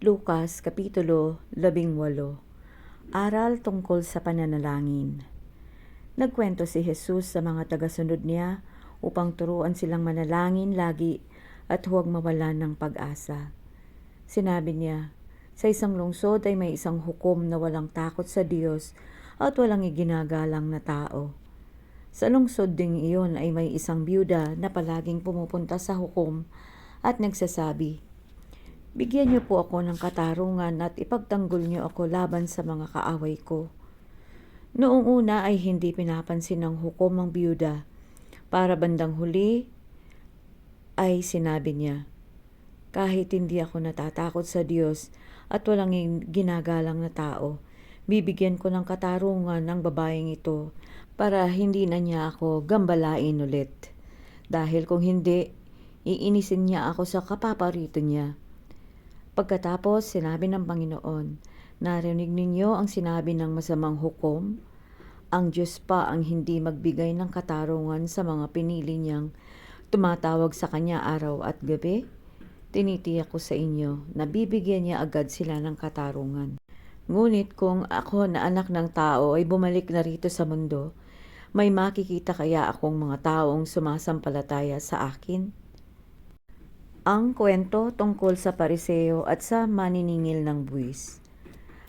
Lukas Kapitulo 18. Aral tungkol sa pananalangin. Nagkwento si Jesus sa mga tagasunod niya upang turuan silang manalangin lagi at huwag mawalan ng pag-asa. Sinabi niya, sa isang lungsod ay may isang hukom na walang takot sa Diyos at walang iginagalang na tao. Sa lungsod ding iyon ay may isang byuda na palaging pumupunta sa hukom at nagsasabi, "Bigyan niyo po ako ng katarungan at ipagtanggol niyo ako laban sa mga kaaway ko." Noong una ay hindi pinapansin ng hukom ang byuda. Para bandang huli ay sinabi niya, "Kahit hindi ako natatakot sa Diyos at walang ginagalang na tao, bibigyan ko ng katarungan ng babaeng ito para hindi na niya ako gambalain ulit. Dahil kung hindi, iinisin niya ako sa kapaparito niya." Pagkatapos, sinabi ng Panginoon, "Narinig ninyo ang sinabi ng masamang hukom? Ang Diyos pa ang hindi magbigay ng katarungan sa mga pinili niyang tumatawag sa Kanya araw at gabi? Tinitiyak ko sa inyo na bibigyan niya agad sila ng katarungan. Ngunit kung ako na anak ng tao ay bumalik na rito sa mundo, may makikita kaya akong mga taong sumasampalataya sa akin?" Ang kwento tungkol sa pariseo at sa maniningil ng buwis.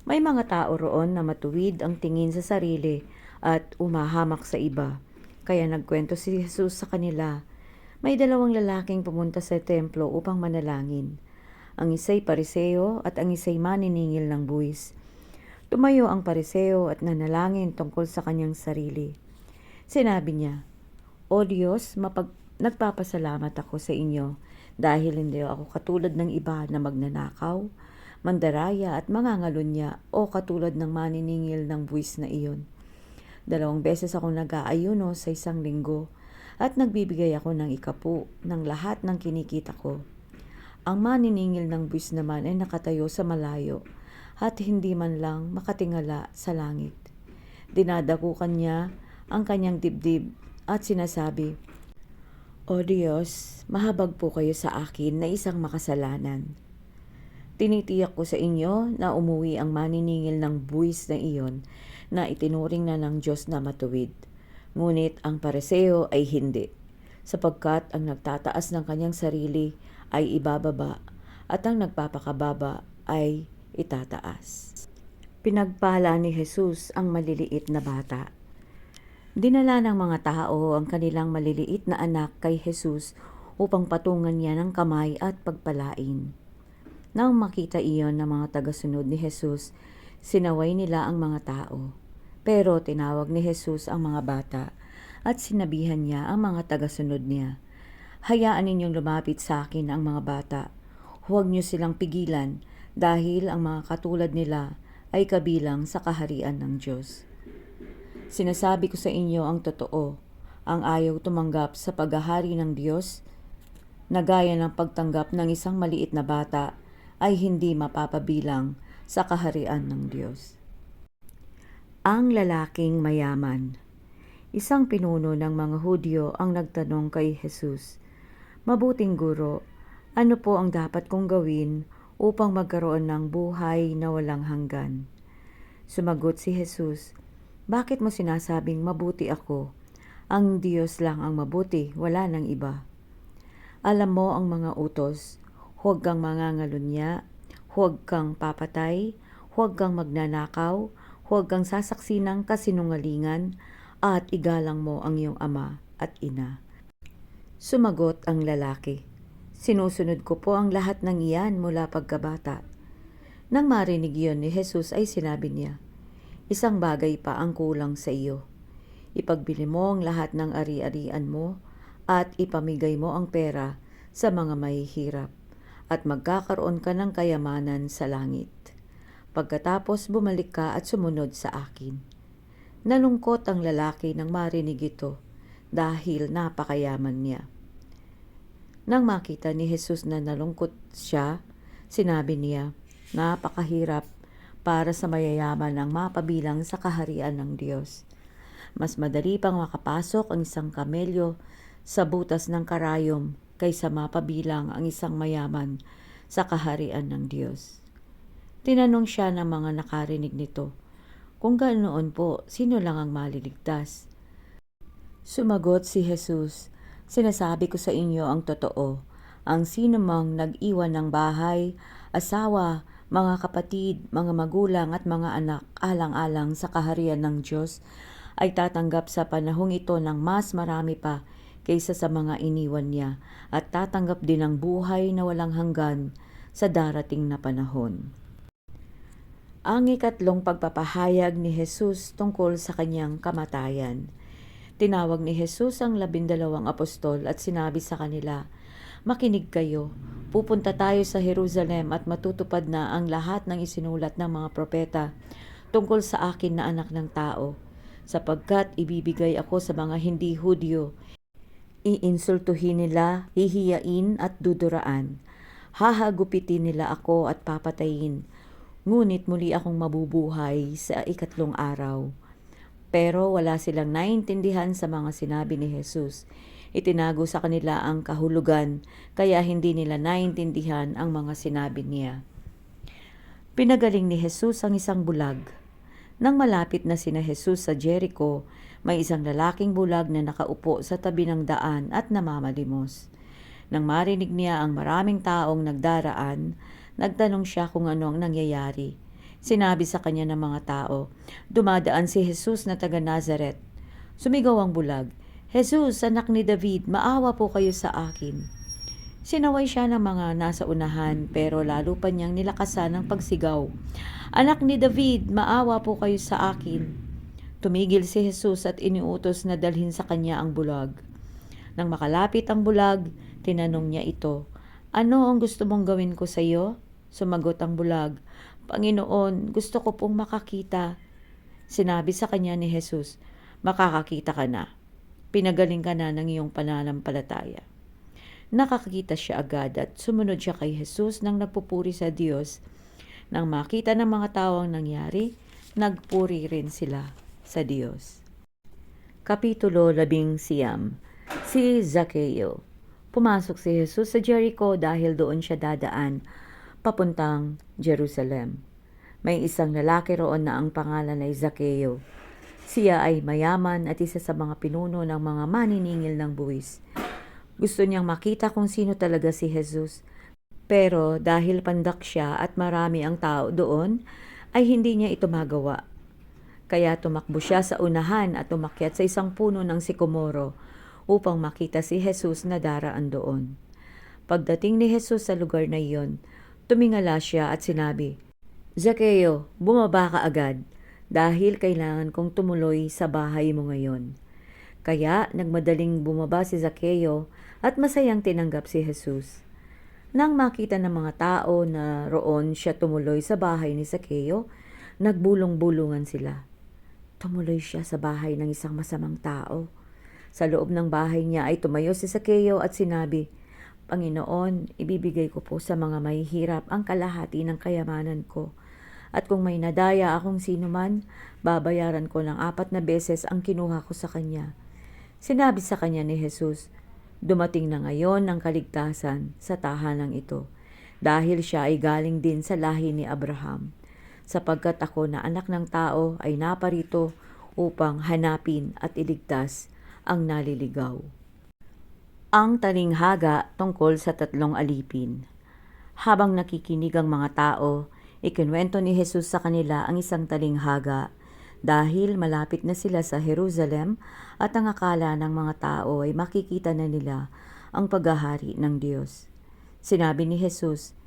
May mga tao roon na matuwid ang tingin sa sarili at umahamak sa iba. Kaya nagkwento si Jesus sa kanila. May dalawang lalaking pumunta sa templo upang manalangin. Ang isa'y pariseo at ang isa'y maniningil ng buwis. Tumayo ang pariseo at nanalangin tungkol sa kanyang sarili. Sinabi niya, "O Diyos, nagpapasalamat ako sa inyo dahil hindi ako katulad ng iba na magnanakaw, mandaraya at mangangalunya o katulad ng maniningil ng buwis na iyon. 2 beses akong nag-aayuno sa isang linggo at nagbibigay ako ng ikapu ng lahat ng kinikita ko." Ang maniningil ng buwis naman ay nakatayo sa malayo at hindi man lang makatingala sa langit. Dinadakukan niya ang kanyang dibdib at sinasabi, "O Diyos, mahabag po kayo sa akin na isang makasalanan." Tinitiyak ko sa inyo na umuwi ang maniningil ng buwis na iyon na itinuring na ng Diyos na matuwid. Ngunit ang pariseo ay hindi, sapagkat ang nagtataas ng kanyang sarili ay ibababa at ang nagpapakababa ay itataas. Pinagpala ni Jesus ang maliliit na bata. Dinala ng mga tao ang kanilang maliliit na anak kay Jesus upang patungan niya ng kamay at pagpalain. Nang makita iyon ng mga tagasunod ni Jesus, sinaway nila ang mga tao. Pero tinawag ni Jesus ang mga bata at sinabihan niya ang mga tagasunod niya, "Hayaan ninyong lumapit sa akin ang mga bata. Huwag niyo silang pigilan dahil ang mga katulad nila ay kabilang sa kaharian ng Diyos. Sinasabi ko sa inyo ang totoo, ang ayaw tumanggap sa paghahari ng Diyos na gaya ng pagtanggap ng isang maliit na bata ay hindi mapapabilang sa kaharian ng Diyos." Ang lalaking mayaman. Isang pinuno ng mga Hudyo ang nagtanong kay Jesus, "Mabuting guro, ano po ang dapat kong gawin upang magkaroon ng buhay na walang hanggan?" Sumagot si Jesus, "Bakit mo sinasabing mabuti ako? Ang Diyos lang ang mabuti, wala nang iba. Alam mo ang mga utos, huwag kang mangangalunya, huwag kang papatay, huwag kang magnanakaw, huwag kang sasaksi ng kasinungalingan, at igalang mo ang iyong ama at ina." Sumagot ang lalaki, "Sinusunod ko po ang lahat ng iyan mula pagkabata." Nang marinig iyon ni Jesus ay sinabi niya, "Isang bagay pa ang kulang sa iyo. Ipagbili mo ang lahat ng ari-arian mo at ipamigay mo ang pera sa mga mahihirap at magkakaroon ka ng kayamanan sa langit. Pagkatapos bumalik ka at sumunod sa akin." Nalungkot ang lalaki nang marinig ito dahil napakayaman niya. Nang makita ni Jesus na nalungkot siya, sinabi niya, "Napakahirap para sa mayayaman ang mapabilang sa kaharian ng Diyos. Mas madali pang makapasok ang isang kamelyo sa butas ng karayom kaysa mapabilang ang isang mayaman sa kaharian ng Diyos." Tinanong siya ng mga nakarinig nito, "Kung ganoon po, sino lang ang maliligtas?" Sumagot si Jesus, "Sinasabi ko sa inyo ang totoo. Ang sino mang nag-iwan ng bahay, asawa, mga kapatid, mga magulang at mga anak alang-alang sa kaharian ng Diyos ay tatanggap sa panahong ito ng mas marami pa kaysa sa mga iniwan niya at tatanggap din ng buhay na walang hanggan sa darating na panahon." Ang ikatlong pagpapahayag ni Jesus tungkol sa kanyang kamatayan. Tinawag ni Jesus ang 12 apostol at sinabi sa kanila, "Makinig kayo, pupunta tayo sa Jerusalem at matutupad na ang lahat ng isinulat ng mga propeta tungkol sa akin na anak ng tao, sapagkat ibibigay ako sa mga hindi Hudyo. Iinsultuhin nila, hihiyain at duduraan. Hahagupitin nila ako at papatayin. Ngunit muli akong mabubuhay sa ikatlong araw." Pero wala silang naintindihan sa mga sinabi ni Jesus. Itinago sa kanila ang kahulugan, kaya hindi nila naintindihan ang mga sinabi niya. Pinagaling ni Jesus ang isang bulag. Nang malapit na sina Jesus sa Jericho, may isang lalaking bulag na nakaupo sa tabi ng daan at namamalimos. Nang marinig niya ang maraming taong nagdaraan, nagtanong siya kung ano ang nangyayari. Sinabi sa kanya ng mga tao, "Dumadaan si Jesus na taga Nazaret." Sumigaw ang bulag, "Jesus, anak ni David, maawa po kayo sa akin." Sinaway siya ng mga nasa unahan pero lalo pa niyang nilakasan ang pagsigaw, "Anak ni David, maawa po kayo sa akin." Tumigil si Jesus at iniutos na dalhin sa kanya ang bulag. Nang makalapit ang bulag, tinanong niya ito, "Ano ang gusto mong gawin ko sa iyo?" Sumagot ang bulag, "Panginoon, gusto ko pong makakita." Sinabi sa kanya ni Jesus, "Makakakita ka na. Pinagaling ka na ng iyong pananampalataya." Nakakita siya agad at sumunod siya kay Jesus nang nagpupuri sa Diyos. Nang makita ng mga tao ang nangyari, nagpuri rin sila sa Diyos. Kapitulo 11. Si Zaccheo. Pumasok si Jesus sa Jericho dahil doon siya dadaan papuntang Jerusalem. May isang lalaki roon na ang pangalan ay Zaccheo. Siya ay mayaman at isa sa mga pinuno ng mga maniningil ng buwis. Gusto niyang makita kung sino talaga si Jesus. Pero dahil pandak siya at marami ang tao doon, ay hindi niya ito magawa. Kaya tumakbo siya sa unahan at umakyat sa isang puno ng sikomoro upang makita si Jesus na daraan doon. Pagdating ni Jesus sa lugar na iyon, tumingala siya at sinabi, "Zaccheo, bumaba ka agad, dahil kailangan kong tumuloy sa bahay mo ngayon." Kaya nagmadaling bumaba si Zaccheo at masayang tinanggap si Jesus. Nang makita ng mga tao na roon siya tumuloy sa bahay ni Zaccheo, nagbulong-bulungan sila. Tumuloy siya sa bahay ng isang masamang tao. Sa loob ng bahay niya ay tumayo si Zaccheo at sinabi, "Panginoon, ibibigay ko po sa mga mahihirap ang kalahati ng kayamanan ko. At kung may nadaya akong sinuman, babayaran ko ng 4 beses ang kinuha ko sa kanya." Sinabi sa kanya ni Jesus, "Dumating na ngayon ang kaligtasan sa tahanang ito, dahil siya ay galing din sa lahi ni Abraham. Sapagkat ako na anak ng tao ay naparito upang hanapin at iligtas ang naliligaw." Ang talinghaga tungkol sa 3 alipin. Habang nakikinig ang mga tao, ikinwento ni Jesus sa kanila ang isang talinghaga dahil malapit na sila sa Jerusalem at ang akala ng mga tao ay makikita na nila ang paghahari ng Diyos. Sinabi ni Jesus,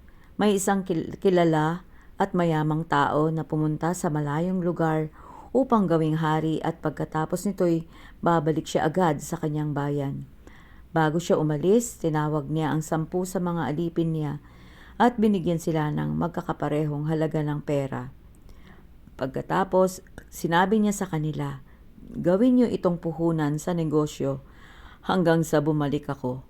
"May isang kilala at mayamang tao na pumunta sa malayong lugar upang gawing hari at pagkatapos nito'y babalik siya agad sa kanyang bayan. Bago siya umalis, tinawag niya ang 10 sa mga alipin niya at binigyan sila ng magkakaparehong halaga ng pera. Pagkatapos, sinabi niya sa kanila, 'Gawin niyo itong puhunan sa negosyo hanggang sa bumalik ako.'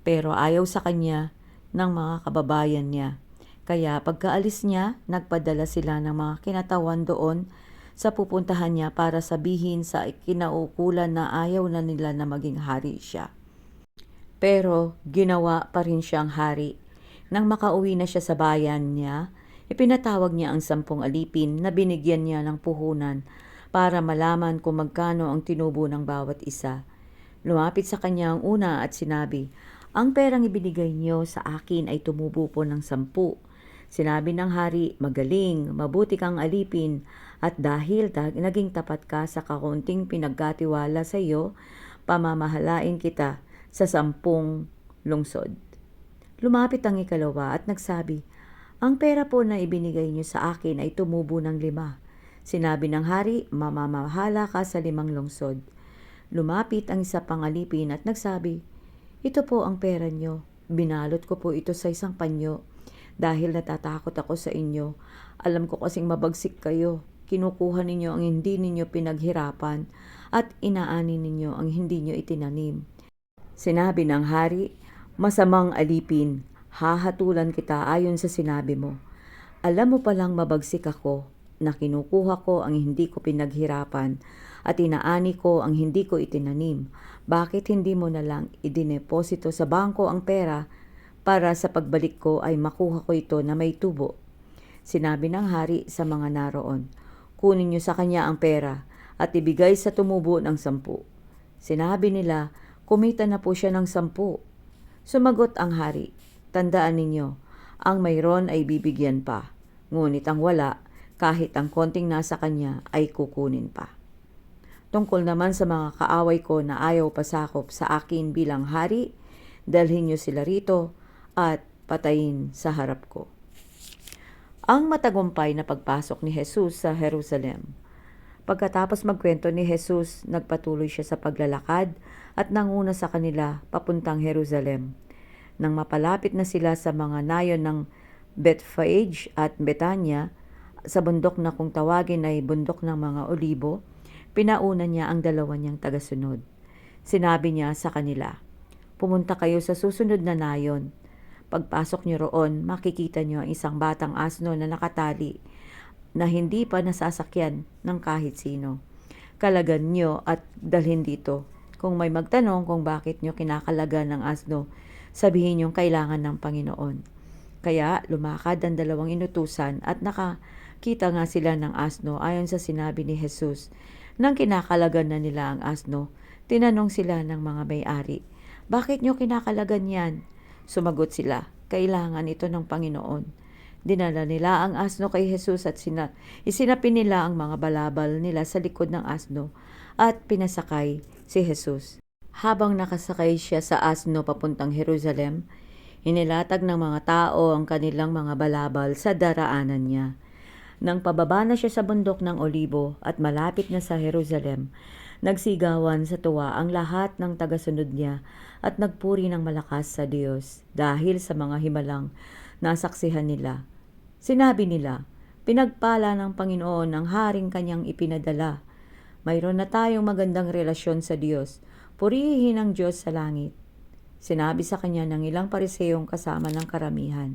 Pero ayaw sa kanya ng mga kababayan niya. Kaya pagkaalis niya, nagpadala sila ng mga kinatawan doon sa pupuntahan niya para sabihin sa kinaukulan na ayaw na nila na maging hari siya. Pero ginawa pa rin siyang hari. Nang makauwi na siya sa bayan niya, Ipinatawag niya ang 10 alipin na binigyan niya ng puhunan para malaman kung magkano ang tinubo ng bawat isa. Lumapit sa kanya ang una at sinabi, "Ang perang ibinigay niyo sa akin ay tumubo po ng 10." Sinabi ng hari, "Magaling, mabuti kang alipin, at dahil naging tapat ka sa kakaunting pinagkatiwala sa iyo, pamamahalain kita sa 10 lungsod." Lumapit ang ikalawa at nagsabi, "Ang pera po na ibinigay niyo sa akin ay tumubo ng 5." Sinabi ng hari, "Mamamahala ka sa 5 lungsod." Lumapit ang isa pang alipin at nagsabi, "Ito po ang pera niyo. Binalot ko po ito sa isang panyo dahil natatakot ako sa inyo. Alam ko kasing mabagsik kayo. Kinukuha ninyo ang hindi ninyo pinaghirapan at inaani ninyo ang hindi nyo itinanim." Sinabi ng hari, "Masamang alipin, hahatulan kita ayon sa sinabi mo. Alam mo palang mabagsik ako, na kinukuha ko ang hindi ko pinaghirapan at inaani ko ang hindi ko itinanim. Bakit hindi mo na lang idineposito sa bangko ang pera para sa pagbalik ko ay makuha ko ito na may tubo?" Sinabi ng hari sa mga naroon, "Kunin niyo sa kanya ang pera at ibigay sa tumubo ng 10." Sinabi nila, "Kumita na po siya ng 10." Sumagot ang hari, "Tandaan ninyo, ang mayroon ay bibigyan pa, ngunit ang wala, kahit ang konting nasa kanya ay kukunin pa." Tungkol naman sa mga kaaway ko na ayaw pasakop sa akin bilang hari, dalhin niyo sila rito at patayin sa harap ko. Ang matagumpay na pagpasok ni Jesus sa Jerusalem. Pagkatapos magkwento ni Jesus, nagpatuloy siya sa paglalakad at nanguna sa kanila papuntang Jerusalem. Nang mapalapit na sila sa mga nayon ng Bethphage at Betania, sa bundok na kung tawagin ay bundok ng mga olibo, pinauna niya ang 2 niyang tagasunod. Sinabi niya sa kanila, "Pumunta kayo sa susunod na nayon. Pagpasok niyo roon, makikita niyo ang isang batang asno na nakatali na hindi pa nasasakyan ng kahit sino. Kalagan niyo at dalhin dito. Kung may magtanong kung bakit niyo kinakalagan ng asno, sabihin niyong kailangan ng Panginoon." Kaya lumakad ang 2 inutusan at nakakita nga sila ng asno ayon sa sinabi ni Jesus. Nang kinakalagan na nila ang asno, tinanong sila ng mga may-ari, "Bakit niyo kinakalagan yan?" Sumagot sila, "Kailangan ito ng Panginoon." Dinala nila ang asno kay Jesus at isinapi nila ang mga balabal nila sa likod ng asno at pinasakay si Jesus. Habang nakasakay siya sa asno papuntang Jerusalem, inilatag ng mga tao ang kanilang mga balabal sa daraanan niya. Nang pababa na siya sa bundok ng Olibo at malapit na sa Jerusalem, nagsigawan sa tuwa ang lahat ng tagasunod niya at nagpuri ng malakas sa Diyos dahil sa mga himalang nasaksihan nila. Sinabi nila, "Pinagpala ng Panginoon ang haring kanyang ipinadala. Mayroon na tayong magandang relasyon sa Diyos. Purihin ang Diyos sa langit." Sinabi sa kanya ng ilang pariseyong kasama ng karamihan,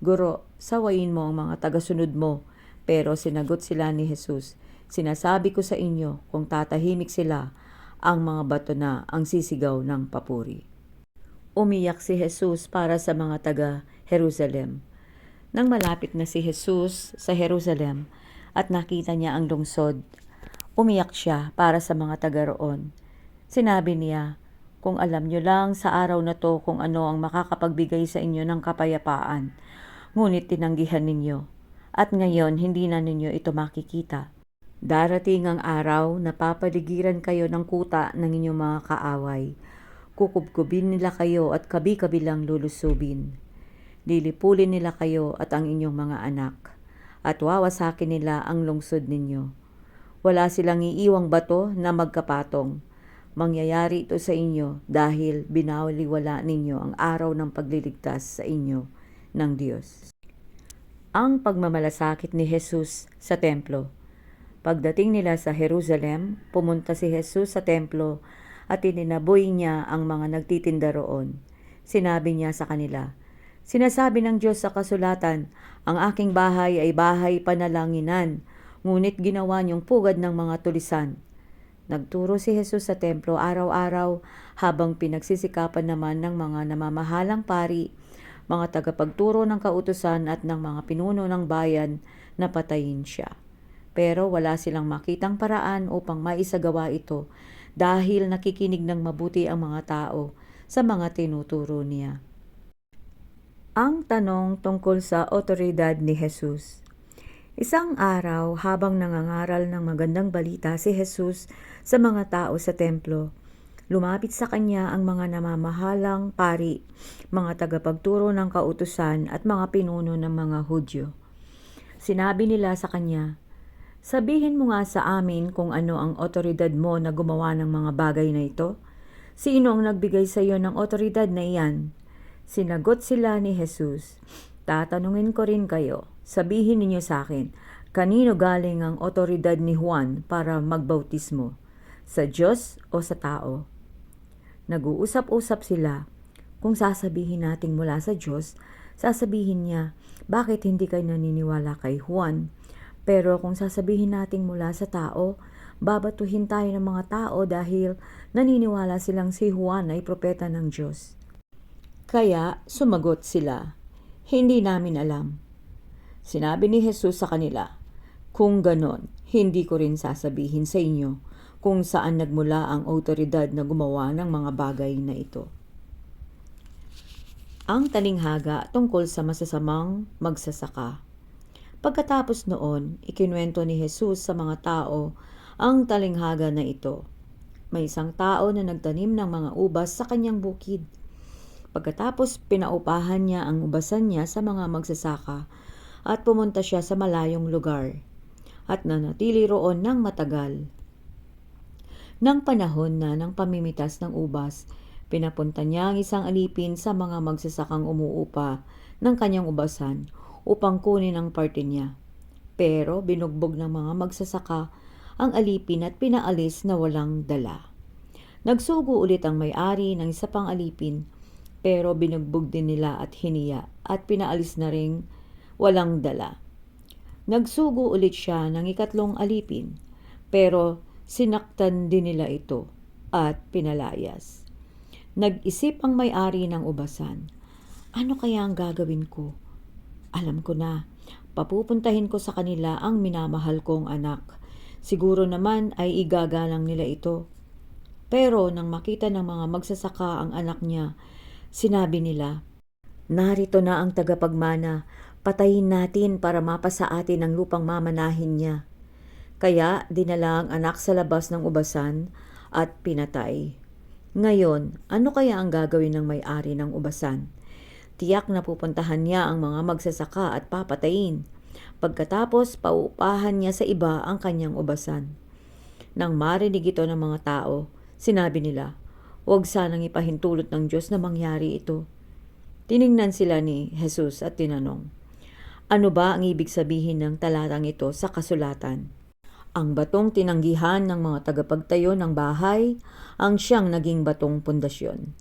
"Guro, sawayin mo ang mga tagasunod mo." Pero sinagot sila ni Jesus, "Sinasabi ko sa inyo, kung tatahimik sila, ang mga bato na ang sisigaw ng papuri." Umiyak si Jesus para sa mga taga-Jerusalem. Nang malapit na si Jesus sa Jerusalem at nakita niya ang lungsod, umiyak siya para sa mga taga roon. Sinabi niya, "Kung alam niyo lang sa araw na to kung ano ang makakapagbigay sa inyo ng kapayapaan, ngunit tinanggihan ninyo. At ngayon, hindi na ninyo ito makikita. Darating ang araw na papaligiran kayo ng kuta ng inyong mga kaaway. Kukubkubin nila kayo at kabi-kabilang lulusubin. Lilipulin nila kayo at ang inyong mga anak, at wawasakin nila ang lungsod ninyo. Wala silang iiwang bato na magkapatong. Mangyayari ito sa inyo dahil binawaliwala ninyo ang araw ng pagliligtas sa inyo ng Diyos." Ang pagmamalasakit ni Jesus sa templo. Pagdating nila sa Jerusalem, pumunta si Jesus sa templo at itinaboy niya ang mga nagtitinda roon. Sinabi niya sa kanila, "Sinasabi ng Diyos sa kasulatan, ang aking bahay ay bahay panalanginan, ngunit ginawa niyong pugad ng mga tulisan." Nagturo si Jesus sa templo araw-araw habang pinagsisikapan naman ng mga namamahalang pari mga tagapagturo ng kautusan at ng mga pinuno ng bayan na patayin siya. Pero wala silang makitang paraan upang maisagawa ito dahil nakikinig ng mabuti ang mga tao sa mga tinuturo niya. Ang tanong tungkol sa otoridad ni Jesus. Isang araw habang nangangaral ng magandang balita si Jesus sa mga tao sa templo, lumapit sa kanya ang mga namamahalang pari, mga tagapagturo ng kautusan at mga pinuno ng mga Hudyo. Sinabi nila sa kanya, "Sabihin mo nga sa amin kung ano ang otoridad mo na gumawa ng mga bagay na ito? Sino ang nagbigay sa iyo ng otoridad na iyan?" Sinagot sila ni Jesus, "Tatanungin ko rin kayo. Sabihin ninyo sa akin, kanino galing ang otoridad ni Juan para magbautismo? Sa Diyos o sa tao?" Nag-uusap-usap sila. Kung sasabihin nating mula sa Diyos, sasabihin niya, "Bakit hindi kayo naniniwala kay Juan?" Pero kung sasabihin nating mula sa tao, babatuhin tayo ng mga tao dahil naniniwala silang si Juan ay propeta ng Diyos. Kaya sumagot sila, "Hindi namin alam." Sinabi ni Jesus sa kanila, "Kung ganon, hindi ko rin sasabihin sa inyo kung saan nagmula ang otoridad na gumawa ng mga bagay na ito." Ang talinghaga tungkol sa masasamang magsasaka. Pagkatapos noon, ikinuwento ni Jesus sa mga tao ang talinghaga na ito. May isang tao na nagtanim ng mga ubas sa kanyang bukid. Pagkatapos pinaupahan niya ang ubasan niya sa mga magsasaka at pumunta siya sa malayong lugar at nanatili roon ng matagal. Nang panahon na ng pamimitas ng ubas, pinapunta niya ang isang alipin sa mga magsasakang umuupa ng kanyang ubasan upang kunin ang parte niya. Pero binugbog ng mga magsasaka ang alipin at pinaalis na walang dala. Nagsugo ulit ang may-ari ng isa pang alipin, pero binugbog din nila at hiniya at pinaalis na ring walang dala. Nagsugo ulit siya ng ikatlong alipin, pero sinaktan din nila ito at pinalayas. Nag-isip ang may-ari ng ubasan, "Ano kaya ang gagawin ko? Alam ko na, papupuntahin ko sa kanila ang minamahal kong anak. Siguro naman ay igagalang nila ito." Pero nang makita ng mga magsasaka ang anak niya, sinabi nila, "Narito na ang tagapagmana, patayin natin para mapasa atin ang lupang mamanahin niya." Kaya dinala ang anak sa labas ng ubasan at pinatay. Ngayon, ano kaya ang gagawin ng may-ari ng ubasan? Tiyak na pupuntahan niya ang mga magsasaka at papatayin. Pagkatapos, pauupahan niya sa iba ang kanyang ubasan. Nang marinig ito ng mga tao, sinabi nila, "Huwag sanang ipahintulot ng Diyos na mangyari ito." Tiningnan sila ni Jesus at tinanong, "Ano ba ang ibig sabihin ng talatang ito sa kasulatan?" Ang batong tinanggihan ng mga tagapagtayo ng bahay ang siyang naging batong pundasyon.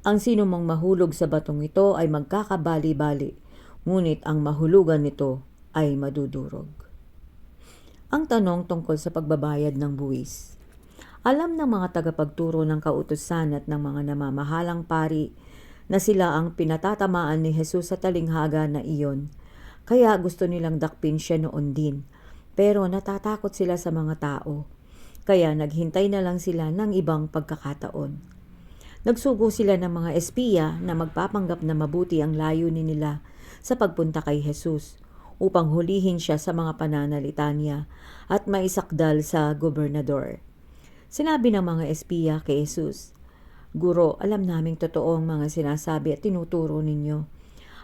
Ang sino mang mahulog sa batong ito ay magkakabali-bali, ngunit ang mahulugan nito ay madudurog. Ang tanong tungkol sa pagbabayad ng buwis. Alam ng mga tagapagturo ng kautusan at ng mga namamahalang pari na sila ang pinatatamaan ni Jesus sa talinghaga na iyon, kaya gusto nilang dakpin siya noon din, pero natatakot sila sa mga tao, kaya naghintay na lang sila ng ibang pagkakataon. Nagsugo sila ng mga espiya na magpapanggap na mabuti ang layunin nila sa pagpunta kay Jesus upang hulihin siya sa mga pananalita niya at maisakdal sa gobernador. Sinabi ng mga espiya kay Jesus, "Guro, alam naming totoo ang mga sinasabi at tinuturo ninyo,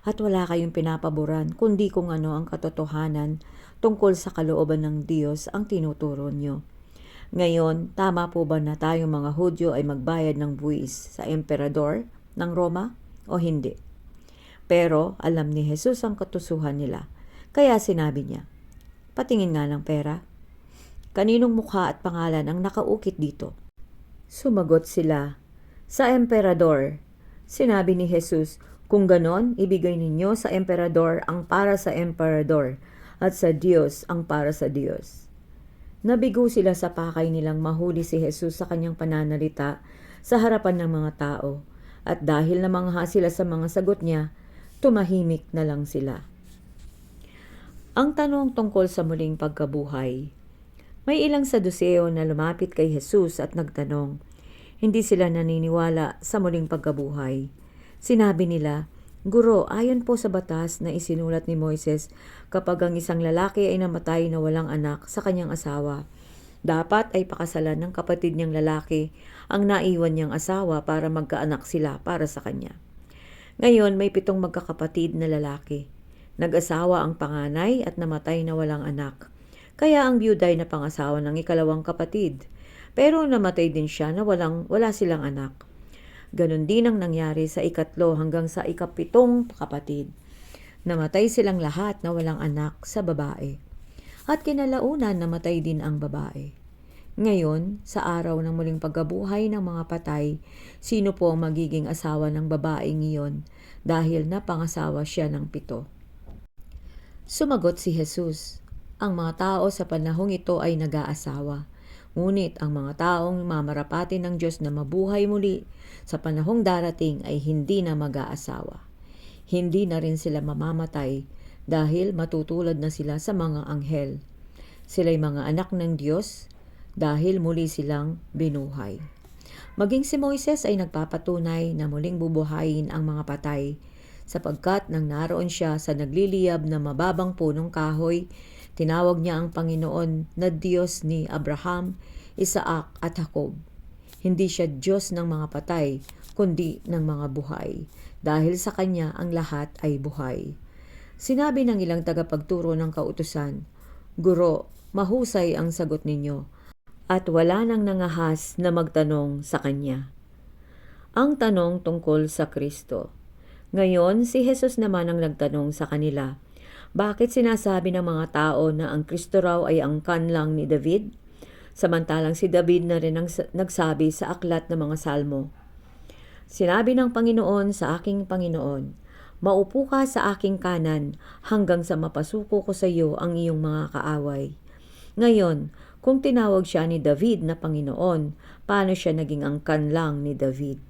at wala kayong pinapaboran kundi kung ano ang katotohanan tungkol sa kalooban ng Diyos ang tinuturo nyo. Ngayon, tama po ba na tayong mga Hudyo ay magbayad ng buwis sa emperador ng Roma o hindi?" Pero alam ni Jesus ang katusuhan nila, kaya sinabi niya, "Patingin nga ng pera. Kaninong mukha at pangalan ang nakaukit dito?" Sumagot sila, "Sa emperador." Sinabi ni Jesus, "Kung ganon, ibigay ninyo sa emperador ang para sa emperador at sa Diyos ang para sa Diyos." Nabigo sila sa pakay nilang mahuli si Jesus sa kanyang pananalita sa harapan ng mga tao, at dahil namangha sila sa mga sagot niya, tumahimik na lang sila. Ang tanong tungkol sa muling pagkabuhay. May ilang Saduseo na lumapit kay Jesus at nagtanong. Hindi sila naniniwala sa muling pagkabuhay. Sinabi nila, "Guro, ayon po sa batas na isinulat ni Moises, kapag ang isang lalaki ay namatay na walang anak sa kanyang asawa, dapat ay pakasalan ng kapatid niyang lalaki ang naiwan niyang asawa para magkaanak sila para sa kanya. Ngayon may 7 magkakapatid na lalaki. Nag-asawa ang panganay at namatay na walang anak. Kaya ang biyuday na pangasawa ng ikalawang kapatid. Pero namatay din siya na wala silang anak. Ganon din ang nangyari sa ikatlo hanggang sa ikapitong kapatid. Namatay silang lahat na walang anak sa babae. At kinalaunan namatay din ang babae. Ngayon, sa araw ng muling pagkabuhay ng mga patay, sino po ang magiging asawa ng babaeng iyon dahil napangasawa siya ng 7? Sumagot si Jesus, ang mga tao sa panahong ito ay nag-aasawa. Ngunit ang mga taong mamarapati ng Diyos na mabuhay muli sa panahong darating ay hindi na mag-aasawa. Hindi na rin sila mamamatay dahil matutulad na sila sa mga anghel. Sila'y mga anak ng Diyos dahil muli silang binuhay. Maging si Moises ay nagpapatunay na muling bubuhayin ang mga patay, sapagkat nang naroon siya sa nagliliyab na mababang punong kahoy, tinawag niya ang Panginoon na Diyos ni Abraham, Isaac at Jacob. Hindi siya Diyos ng mga patay, kundi ng mga buhay, dahil sa Kanya ang lahat ay buhay. Sinabi ng ilang tagapagturo ng kautusan, "Guro, mahusay ang sagot ninyo," at wala nang nangahas na magtanong sa Kanya. Ang tanong tungkol sa Kristo. Ngayon, si Jesus naman ang nagtanong sa kanila, bakit sinasabi ng mga tao na ang Kristo raw ay angkan lang ni David? Samantalang si David na rin ang nagsabi sa aklat ng mga salmo. Sinabi ng Panginoon sa aking Panginoon, "Maupo ka sa aking kanan hanggang sa mapasuko ko sa iyo ang iyong mga kaaway." Ngayon, kung tinawag siya ni David na Panginoon, paano siya naging angkan lang ni David?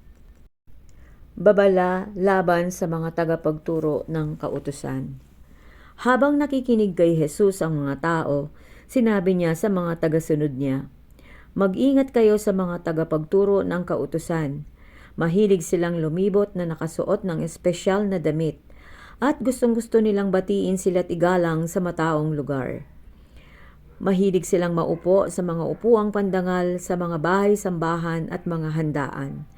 Babala laban sa mga tagapagturo ng kautusan. Habang nakikinig kay Jesus ang mga tao, sinabi niya sa mga tagasunod niya, "Mag-ingat kayo sa mga tagapagturo ng kautusan. Mahilig silang lumibot na nakasuot ng espesyal na damit at gustong-gusto nilang batiin sila't igalang sa mataong lugar. Mahilig silang maupo sa mga upuang pandangal sa mga bahay-sambahan at mga handaan.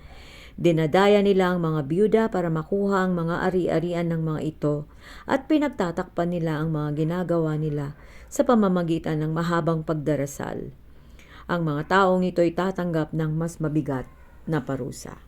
Dinadaya nila ang mga byuda para makuha ang mga ari-arian ng mga ito at pinagtatakpan nila ang mga ginagawa nila sa pamamagitan ng mahabang pagdarasal. Ang mga taong ito'y tatanggap ng mas mabigat na parusa."